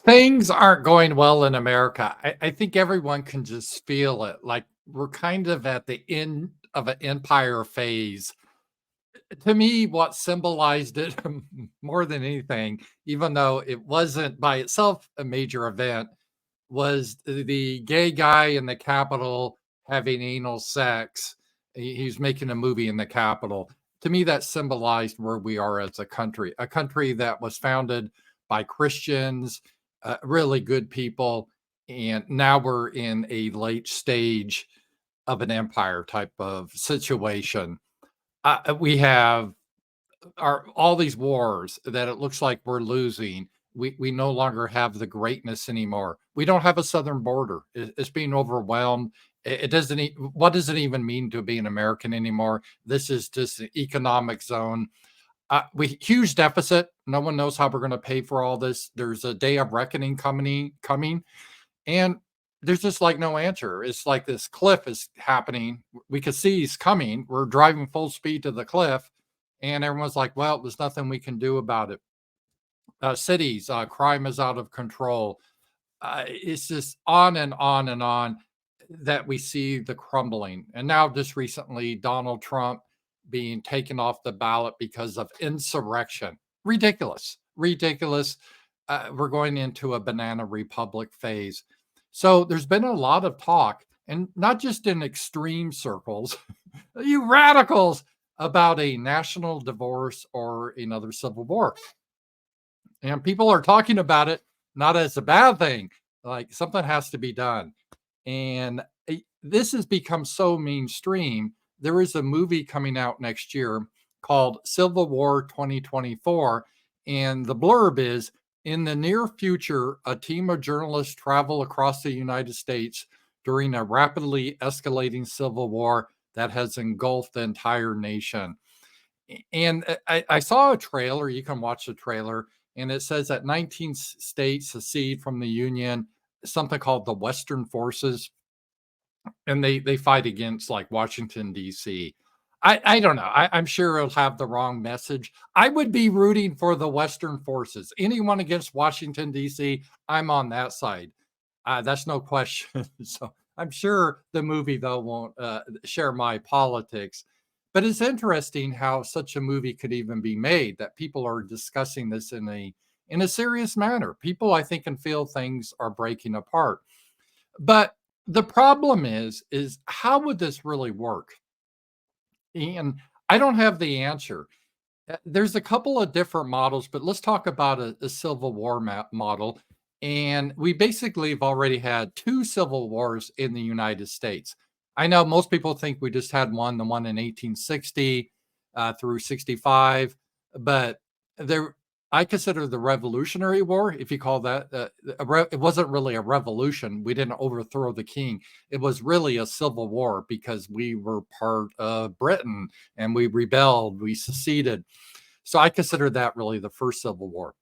Things aren't going well in America. I think everyone can just feel it. Like we're kind of at the end of an empire phase. To me, what symbolized it more than anything, even though it wasn't by itself a major event, was the gay guy in the Capitol having anal sex. He's making a movie in the Capitol. To me, that symbolized where we are as a country that was founded by Christians, really good people. And now we're in a late stage of an empire type of situation. We have all these wars that it looks like we're losing. We no longer have the greatness anymore. We don't have a southern border. It's being overwhelmed. It doesn't. What does it even mean to be an American anymore? This is just an economic zone. We huge deficit. No one knows how we're going to pay for all this. There's a day of reckoning coming, and there's just like no answer. It's like this cliff is happening. We can see he's coming. We're driving full speed to the cliff, and everyone's like, "Well, there's nothing we can do about it." Cities, crime is out of control. It's just on and on and on that we see the crumbling. And now, just recently, Donald Trump being taken off the ballot because of insurrection. Ridiculous, ridiculous. We're going into a banana republic phase. So there's been a lot of talk, and not just in extreme circles, you radicals, about a national divorce or another civil war. And people are talking about it not as a bad thing, like something has to be done. And this has become so mainstream. There is a movie coming out next year called Civil War 2024. And the blurb is, in the near future, a team of journalists travel across the United States during a rapidly escalating civil war that has engulfed the entire nation. And I saw a trailer. You can watch the trailer, and it says that 19 states secede from the Union, something called the Western Forces, and they fight against like Washington D.C. I don't know. I'm sure it'll have the wrong message. I would be rooting for the Western Forces. Anyone against Washington D.C., I'm on that side. That's no question. So I'm sure the movie though won't share my politics. But it's interesting how such a movie could even be made. That people are discussing this in a serious manner. People, I think, can feel things are breaking apart. But the problem is how would this really work? And I don't have the answer. There's a couple of different models, but let's talk about a Civil War model. And we basically have already had two civil wars in the United States. I know most people think we just had one, the one in 1860 through 65, but there, I consider the Revolutionary War, if you call that, it wasn't really a revolution. We didn't overthrow the king. It was really a civil war because we were part of Britain and we rebelled, we seceded. So I consider that really the first Civil War.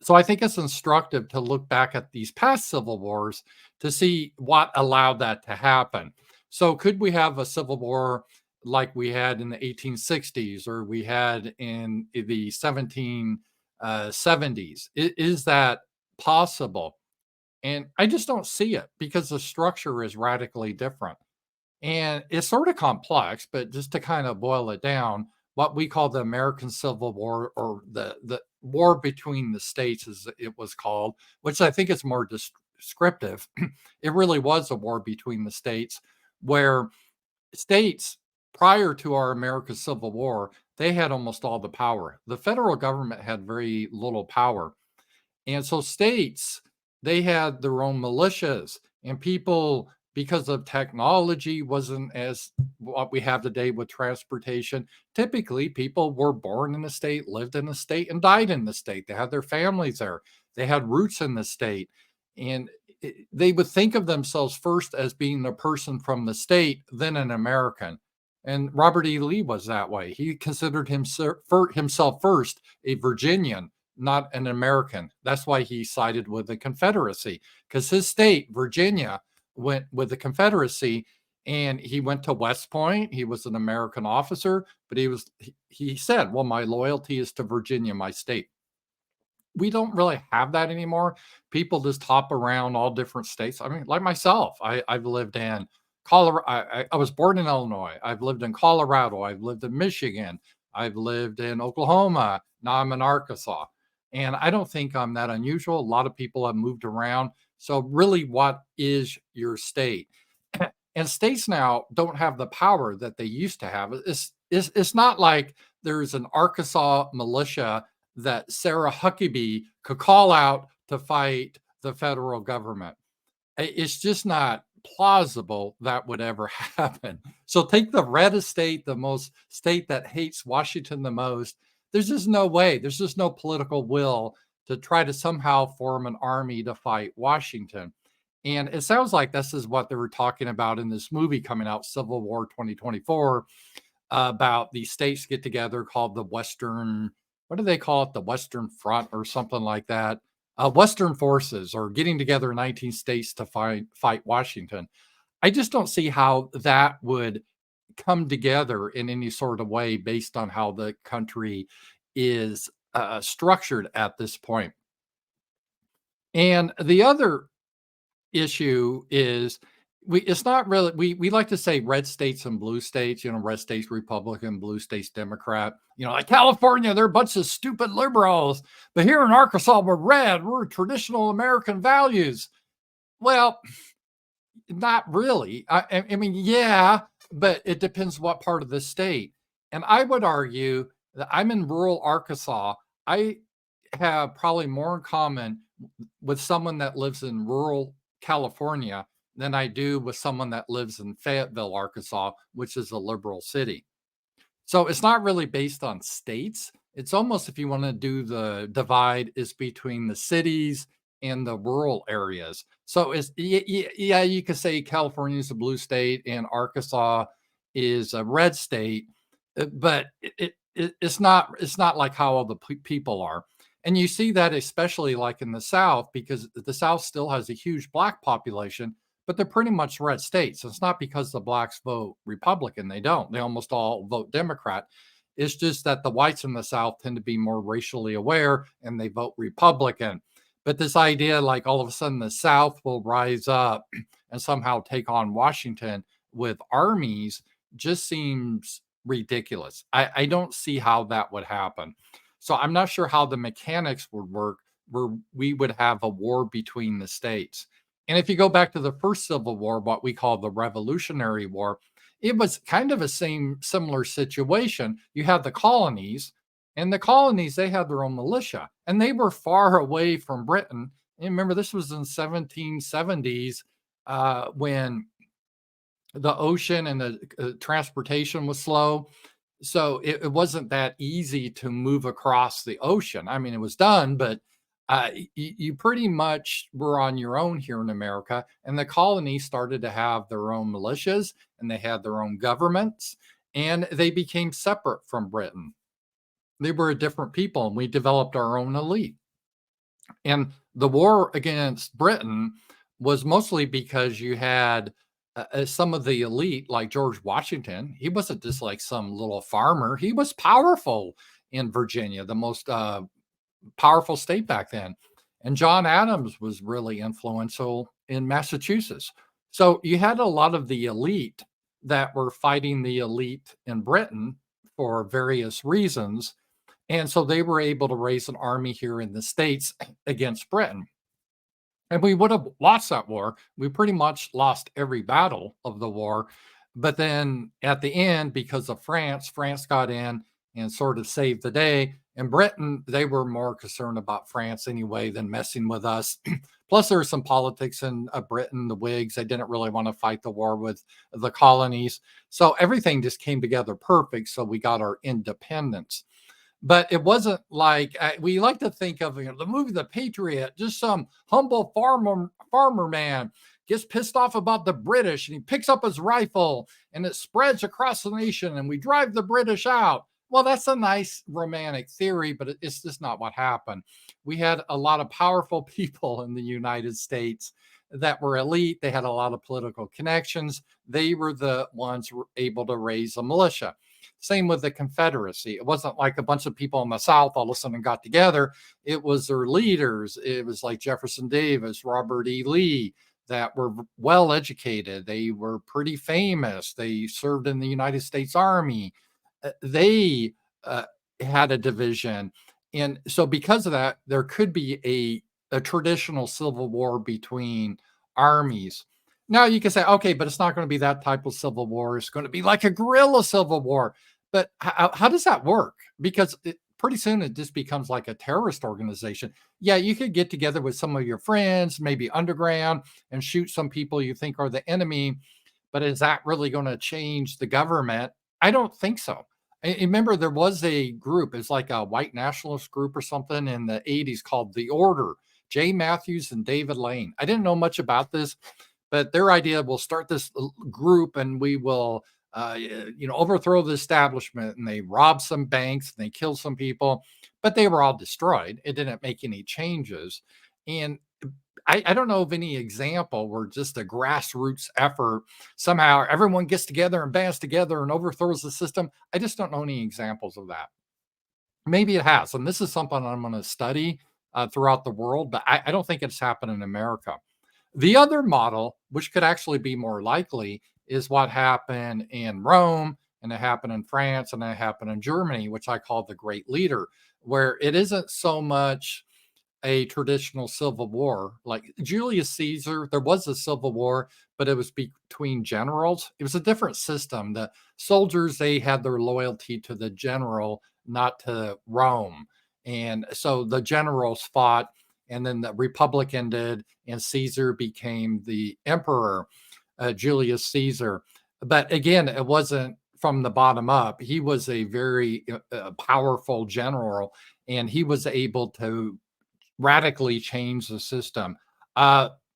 So I think it's instructive to look back at these past civil wars to see what allowed that to happen. So could we have a civil war like we had in the 1860s or we had in the 1770s? Is that possible? And I just don't see it because the structure is radically different. And it's sort of complex, but just to kind of boil it down, what we call the American Civil War or the war between the states, as it was called, which I think is more descriptive. It really was a war between the states where states prior to our American Civil War, they had almost all the power. The federal government had very little power. And so states, they had their own militias and people because of technology wasn't as what we have today with transportation. Typically, people were born in the state, lived in the state, and died in the state. They had their families there. They had roots in the state. And they would think of themselves first as being a person from the state, then an American. And Robert E. Lee was that way. He considered himself first a Virginian, not an American. That's why he sided with the Confederacy, because his state, Virginia, went with the Confederacy, and he went to West Point. He was an American officer, but he said, "Well, my loyalty is to Virginia, my state." we don't really have that anymore. People just hop around all different states. I mean, like myself, I've lived in Colorado. I was born in Illinois. I've lived in Colorado. I've lived in Michigan. I've lived in Oklahoma. Now I'm in Arkansas. And I don't think I'm that unusual. A lot of people have moved around. So, really, what is your state? And states now don't have the power that they used to have. It's not like there's an Arkansas militia that Sarah Huckabee could call out to fight the federal government. It's just not plausible that would ever happen. So take the reddest state, the most state that hates Washington the most. There's just no way. There's just no political will to try to somehow form an army to fight Washington. And it sounds like this is what they were talking about in this movie coming out, Civil War 2024, about the states get together called the Western, what do they call it? The Western Front or something like that. Western forces are getting together 19 states to fight Washington. I just don't see how that would come together in any sort of way based on how the country is structured at this point. And the other issue is it's not really we like to say red states and blue states, red states Republican, blue states Democrat. Like California, they're a bunch of stupid liberals, but here in Arkansas we're red, we're traditional American values. Well, not really. I mean, yeah, but it depends what part of the state. And I would argue that I'm in rural Arkansas. I have probably more in common with someone that lives in rural California than I do with someone that lives in Fayetteville, Arkansas, which is a liberal city. So it's not really based on states. It's almost, if you want to do the divide, is between the cities and the rural areas. So yeah, you could say California is a blue state and Arkansas is a red state, but it's not like how all the people are. And you see that especially like in the South, because the South still has a huge black population, but they're pretty much red states. It's not because the blacks vote Republican. They don't. They almost all vote Democrat. It's just that the whites in the South tend to be more racially aware and they vote Republican. But this idea, like all of a sudden the South will rise up and somehow take on Washington with armies, just seems ridiculous. I don't see how that would happen. So I'm not sure how the mechanics would work where we would have a war between the states. And if you go back to the first Civil War, what we call the Revolutionary War, it was kind of a similar situation. You had the colonies, and the colonies, they had their own militia, and they were far away from Britain. And remember, this was in 1770s when the ocean and the transportation was slow. So it wasn't that easy to move across the ocean. I mean, it was done, but you pretty much were on your own here in America. And the colonies started to have their own militias and they had their own governments and they became separate from Britain. They were a different people and we developed our own elite. And the war against Britain was mostly because you had some of the elite, like George Washington. He wasn't just like some little farmer. He was powerful in Virginia, the most powerful state back then. And John Adams was really influential in Massachusetts. So you had a lot of the elite that were fighting the elite in Britain for various reasons. And so they were able to raise an army here in the States against Britain. And we would have lost that war. We pretty much lost every battle of the war. But then at the end, because of France, France got in and sort of saved the day. And Britain, they were more concerned about France anyway than messing with us. Plus, there was some politics in Britain, the Whigs. They didn't really want to fight the war with the colonies. So everything just came together perfect. So we got our independence. But it wasn't like we like to think of the movie The Patriot, just some humble farmer man gets pissed off about the British and he picks up his rifle and it spreads across the nation and we drive the British out. Well, that's a nice romantic theory, but it's just not what happened. We had a lot of powerful people in the United States that were elite. They had a lot of political connections. They were the ones who were able to raise a militia. Same with the Confederacy. It wasn't like a bunch of people in the South all of a sudden got together. It was their leaders. It was like Jefferson Davis, Robert E. Lee, that were well educated. They were pretty famous. They served in the United States Army. They had a division. And so, because of that, there could be a traditional civil war between armies. Now, you can say, okay, but it's not going to be that type of civil war. It's going to be like a guerrilla civil war. But how does that work? Because pretty soon it just becomes like a terrorist organization. Yeah, you could get together with some of your friends, maybe underground, and shoot some people you think are the enemy. But is that really going to change the government? I don't think so. I remember there was a group, it's like a white nationalist group or something in the 80s called The Order, Jay Matthews and David Lane. I didn't know much about this, but their idea, we'll start this group and we will overthrow the establishment. And they robbed some banks and they killed some people, but they were all destroyed. It didn't make any changes. And I don't know of any example where just a grassroots effort, somehow everyone gets together and bands together and overthrows the system. I just don't know any examples of that. Maybe it has. And this is something I'm going to study throughout the world, but I don't think it's happened in America. The other model, which could actually be more likely, is what happened in Rome, and it happened in France, and it happened in Germany, which I call the Great Leader, where it isn't so much a traditional civil war. Like Julius Caesar, there was a civil war, but it was between generals. It was a different system. The soldiers, they had their loyalty to the general, not to Rome. And so the generals fought, and then the republic ended, and Caesar became the emperor, Julius Caesar. But again, it wasn't from the bottom up. He was a very powerful general, and he was able to radically change the system.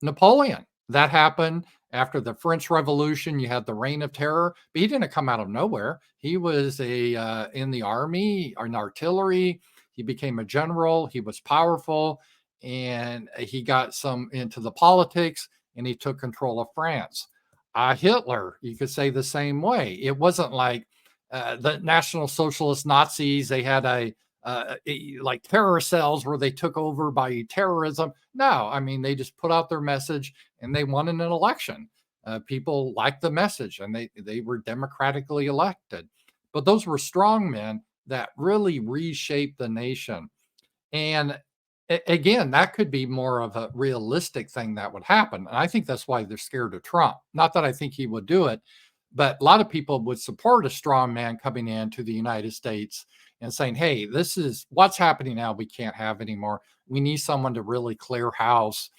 Napoleon, that happened after the French Revolution. You had the Reign of Terror, but he didn't come out of nowhere. He was in the army or in artillery. He became a general. He was powerful, and he got some into the politics, and he took control of France. Hitler, you could say the same way. It wasn't like the National Socialist Nazis. They had like terror cells where they took over by terrorism. No, I mean, they just put out their message and they won an election. People liked the message and they were democratically elected. But those were strong men that really reshaped the nation. And again, that could be more of a realistic thing that would happen. And I think that's why they're scared of Trump. Not that I think he would do it, but a lot of people would support a strong man coming into the United States and saying, hey, this is what's happening now. We can't have anymore. We need someone to really clear house.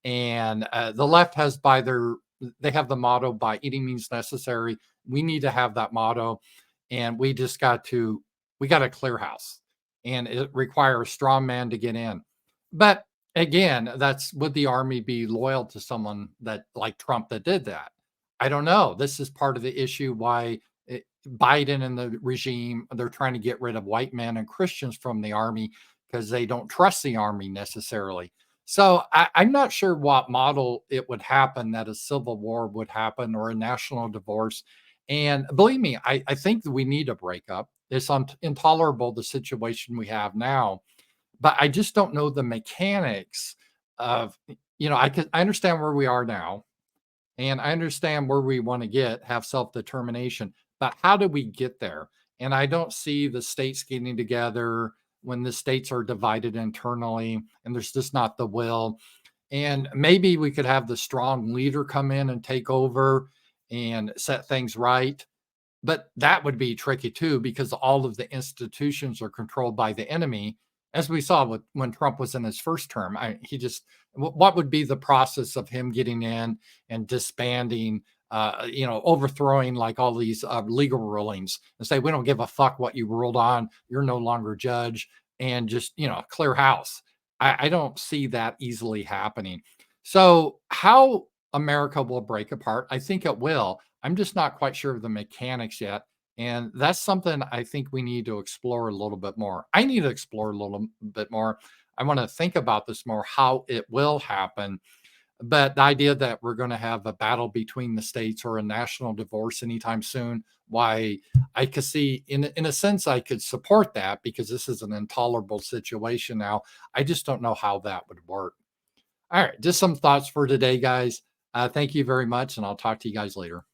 And the left has they have the motto, by any means necessary. We need to have that motto. And we got to clear house. And it requires a strong man to get in. But again, would the army be loyal to someone that like Trump that did that? I don't know. This is part of the issue why Biden and the regime, they're trying to get rid of white men and Christians from the army because they don't trust the army necessarily. So I'm not sure what model it would happen that a civil war would happen or a national divorce. And believe me, I think that we need a breakup. It's intolerable, the situation we have now. But I just don't know the mechanics of, I understand where we are now. And I understand where we want to have self-determination, but how do we get there? And I don't see the states getting together when the states are divided internally and there's just not the will. And maybe we could have the strong leader come in and take over and set things right. But that would be tricky too, because all of the institutions are controlled by the enemy, as we saw when Trump was in his first term. What would be the process of him getting in and disbanding, overthrowing like all these legal rulings and say, we don't give a fuck what you ruled on. You're no longer judge, and just, clear house. I don't see that easily happening. So how America will break apart, I think it will. I'm just not quite sure of the mechanics yet. And that's something I think we need to explore a little bit more. I need to explore a little bit more. I want to think about this more, how it will happen. But the idea that we're going to have a battle between the states or a national divorce anytime soon, why I could see in a sense I could support that because this is an intolerable situation now. I just don't know how that would work. All right, just some thoughts for today, guys. Thank you very much, and I'll talk to you guys later.